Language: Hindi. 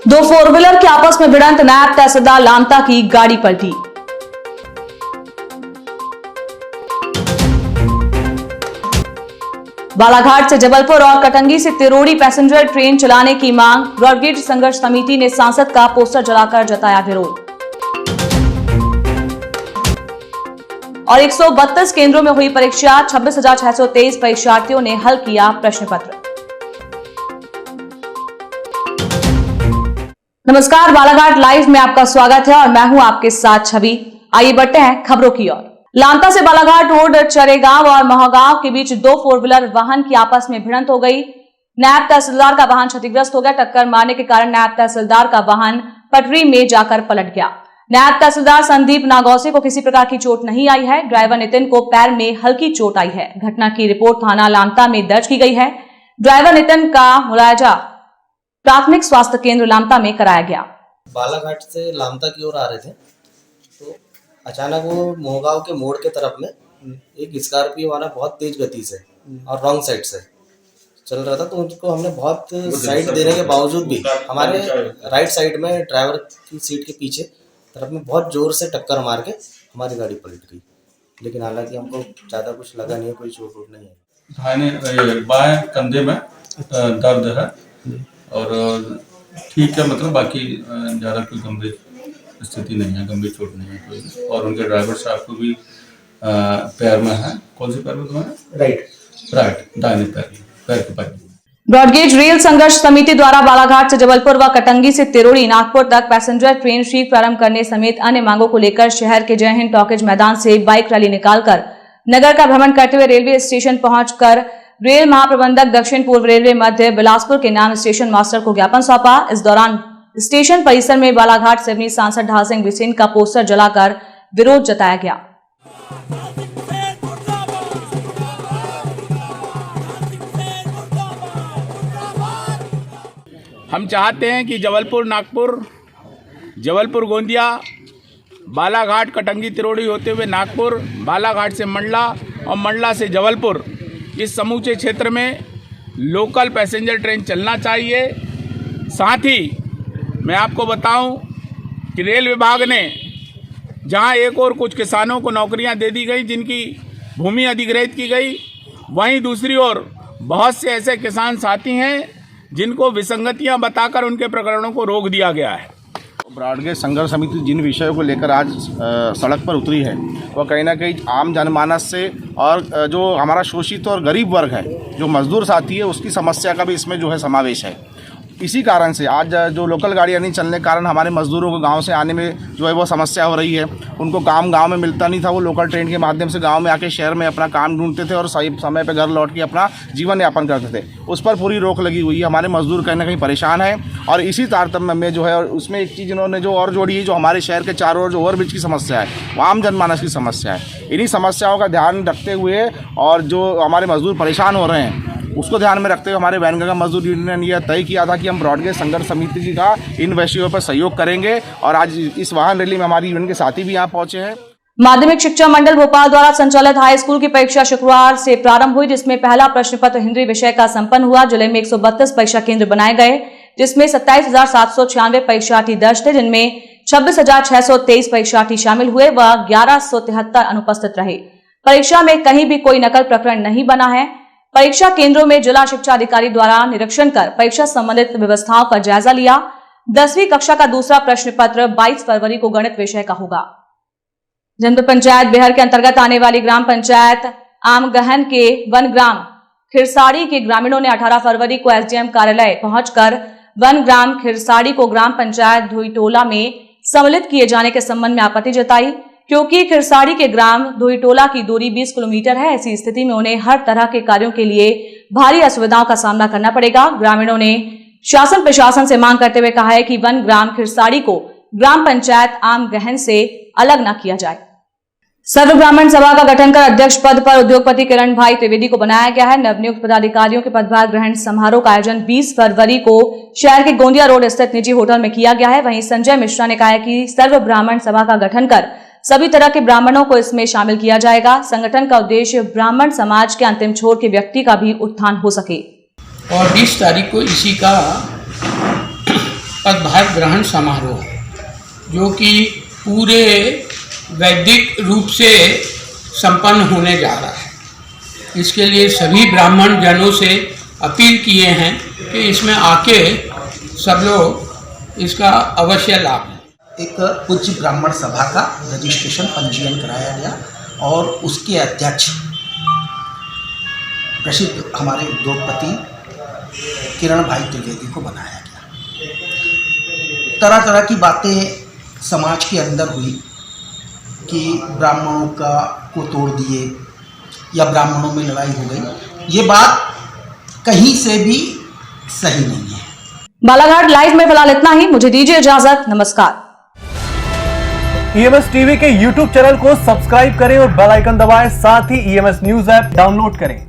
दो फोर व्हीलर की आपस में भिड़ंत, नायब तहसीलदार लामता की गाड़ी पलटी। बालाघाट से जबलपुर और कटंगी से तिरोड़ी पैसेंजर ट्रेन चलाने की मांग, ब्रॉडगेज संघर्ष समिति ने सांसद का पोस्टर जलाकर जताया विरोध। और 132 केंद्रों में हुई परीक्षा, 26,623 परीक्षार्थियों ने हल किया प्रश्न पत्र। नमस्कार, बालाघाट लाइव में आपका स्वागत है और मैं हूं आपके साथ छवि। आइए बढ़ते हैं खबरों की ओर। लामता से बालाघाट रोड चरेगांव और महागांव के बीच दो फोर व्हीलर वाहन की आपस में भिड़ंत हो गई। नायब तहसीलदार का वाहन क्षतिग्रस्त हो गया। टक्कर मारने के कारण नायब तहसीलदार का वाहन पटरी में जाकर पलट गया। नायब तहसीलदार संदीप नागौसे को किसी प्रकार की चोट नहीं आई है। ड्राइवर नितिन को पैर में हल्की चोट आई है। घटना की रिपोर्ट थाना लामता में दर्ज की गई है। ड्राइवर नितिन का मुआवजा प्राथमिक स्वास्थ्य केंद्र लामता में कराया गया। बालाघाट से लामता की ओर आ रहे थे तो अचानक वो मोहगांव के मोड़ के तरफ में एक स्कॉर्पियो वाला बहुत तेज गति से और रॉन्ग साइड से चल रहा था, तो उनको हमने बहुत साइड देने के बावजूद भी हमारे राइट साइड में ड्राइवर की सीट के पीछे तरफ में बहुत जोर से टक्कर मार के हमारी गाड़ी पलट गई। लेकिन हालांकि हमको ज़्यादा कुछ लगा नहीं है, कोई चोट वोट नहीं है। दाहिने बाएं कंधे में दर्द है और ठीक है, मतलब बाकी ज़्यादा कोई गंभीर स्थिति नहीं है, गंभीर चोट नहीं है कोई। और उनके ड्राइवर साहब को भी पैर में है। कौन से पैर में तुम्हारे? राइट दाहिने पैर के पैर। ब्रॉडगेज रेल संघर्ष समिति द्वारा बालाघाट से जबलपुर व कटंगी से तिरोड़ी नागपुर तक पैसेंजर ट्रेन शीघ्र प्रारंभ करने समेत अन्य मांगों को लेकर शहर के जय हिंद टॉकीज मैदान से बाइक रैली निकालकर नगर का भ्रमण करते हुए रेलवे स्टेशन पहुंचकर रेल महाप्रबंधक दक्षिण पूर्व रेलवे मध्य बिलासपुर के नाम स्टेशन मास्टर को ज्ञापन सौंपा। इस दौरान स्टेशन परिसर में बालाघाट से अपनी सांसद ढाल सिंह बिसेन का पोस्टर जलाकर विरोध जताया गया। हम चाहते हैं कि जबलपुर नागपुर, जबलपुर गोंदिया, बालाघाट कटंगी तिरोड़ी होते हुए नागपुर, बालाघाट से मंडला और मंडला से जबलपुर, इस समूचे क्षेत्र में लोकल पैसेंजर ट्रेन चलना चाहिए। साथ ही मैं आपको बताऊं कि रेल विभाग ने जहां एक और कुछ किसानों को नौकरियां दे दी गई जिनकी भूमि अधिग्रहित की गई, वहीं दूसरी ओर बहुत से ऐसे किसान साथी हैं जिनको विसंगतियां बताकर उनके प्रकरणों को रोक दिया गया है। ब्रॉडगेज संघर्ष समिति जिन विषयों को लेकर आज सड़क पर उतरी है वह कहीं ना कहीं आम जनमानस से और जो हमारा शोषित और गरीब वर्ग है, जो मजदूर साथी है, उसकी समस्या का भी इसमें जो है समावेश है। इसी कारण से आज जो लोकल गाड़ियाँ नहीं चलने के कारण हमारे मजदूरों को गांव से आने में जो है वो समस्या हो रही है। उनको काम गांव में मिलता नहीं था, वो लोकल ट्रेन के माध्यम से गांव में आके शहर में अपना काम ढूंढते थे और सही समय पे घर लौट के अपना जीवन यापन करते थे। उस पर पूरी रोक लगी हुई है। हमारे मजदूर कहीं ना कहीं परेशान है और इसी तारतम्य में जो है उसमें एक चीज़ इन्होंने जो और जोड़ी है, जो हमारे शहर के चारों ओर जो ओवरब्रिज की समस्या है, वो आम जनमानस की समस्या है। इन्हीं समस्याओं का ध्यान रखते हुए और जो हमारे मजदूर परेशान हो रहे हैं उसको ध्यान में रखते हुए हमारे वैनगंगा मजदूर यूनियन ने यह तय किया था कि हम ब्रॉडगेज संघर्ष समिति जी का इन विषयों पर सहयोग करेंगे और आज इस वाहन रैली में हमारी यूनियन के साथी भी यहाँ पहुंचे हैं। माध्यमिक शिक्षा मंडल भोपाल द्वारा संचालित हाई स्कूल की परीक्षा शुक्रवार से प्रारंभ हुई, जिसमें पहला प्रश्न पत्र हिंदी विषय का संपन्न हुआ। जिले में 132 परीक्षा केंद्र बनाए गए, जिसमें 27,796 परीक्षार्थी दर्ज थे, जिनमें 26,623 परीक्षार्थी शामिल हुए व 1173 अनुपस्थित रहे। परीक्षा में कहीं भी कोई नकल प्रकरण नहीं बना है। परीक्षा केंद्रों में जिला शिक्षा अधिकारी द्वारा निरीक्षण कर परीक्षा संबंधित व्यवस्थाओं का जायजा लिया। 10वीं कक्षा का दूसरा प्रश्न पत्र 22 फरवरी को गणित विषय का होगा। जनपद पंचायत बेहर के अंतर्गत आने वाली ग्राम पंचायत आमगहन के वन ग्राम खिरसाड़ी के ग्रामीणों ने 18 फरवरी को एसडीएम कार्यालय पहुंचकर वन ग्राम खिरसाड़ी को ग्राम पंचायत धुईटोला में सम्मिलित किए जाने के संबंध में आपत्ति जताई, क्योंकि खिरसाड़ी के ग्राम धुईटोला की दूरी 20 किलोमीटर है। ऐसी स्थिति में उन्हें हर तरह के कार्यों के लिए भारी असुविधाओं का सामना करना पड़ेगा। ग्रामीणों ने शासन प्रशासन से मांग करते हुए कहा है कि वन ग्राम खिरसाड़ी को ग्राम पंचायत आम गहन से अलग न किया जाए। सर्व ब्राह्मण सभा का गठन कर अध्यक्ष पद पर उद्योगपति किरण भाई त्रिवेदी को बनाया गया है। नवनियुक्त पदाधिकारियों के पदभार ग्रहण समारोह का आयोजन 20 फरवरी को शहर के गोंदिया रोड स्थित निजी होटल में किया गया है। वहीं संजय मिश्रा ने कहा है कि सर्व ब्राह्मण सभा का गठन कर सभी तरह के ब्राह्मणों को इसमें शामिल किया जाएगा। संगठन का उद्देश्य ब्राह्मण समाज के अंतिम छोर के व्यक्ति का भी उत्थान हो सके। और 20 तारीख को इसी का पदभार ग्रहण समारोह, जो कि पूरे वैदिक रूप से संपन्न होने जा रहा है। इसके लिए सभी ब्राह्मण जनों से अपील किए हैं कि इसमें आके सब लोग इसका अवश्य लाभ लें। एक पूज्य ब्राह्मण सभा का रजिस्ट्रेशन पंजीयन कराया गया और उसके अध्यक्ष प्रसिद्ध हमारे उद्योगपति किरण भाई त्रिवेदी को बनाया गया। तरह तरह की बातें समाज के अंदर हुई कि ब्राह्मणों को तोड़ दिए या ब्राह्मणों में लड़ाई हो गई। ये बात कहीं से भी सही नहीं है। बालाघाट लाइव में फिलहाल इतना ही। मुझे दीजिए इजाजत। नमस्कार। EMS टीवी के YouTube चैनल को सब्सक्राइब करें और बेल आइकन दबाएं। साथ ही EMS न्यूज ऐप डाउनलोड करें।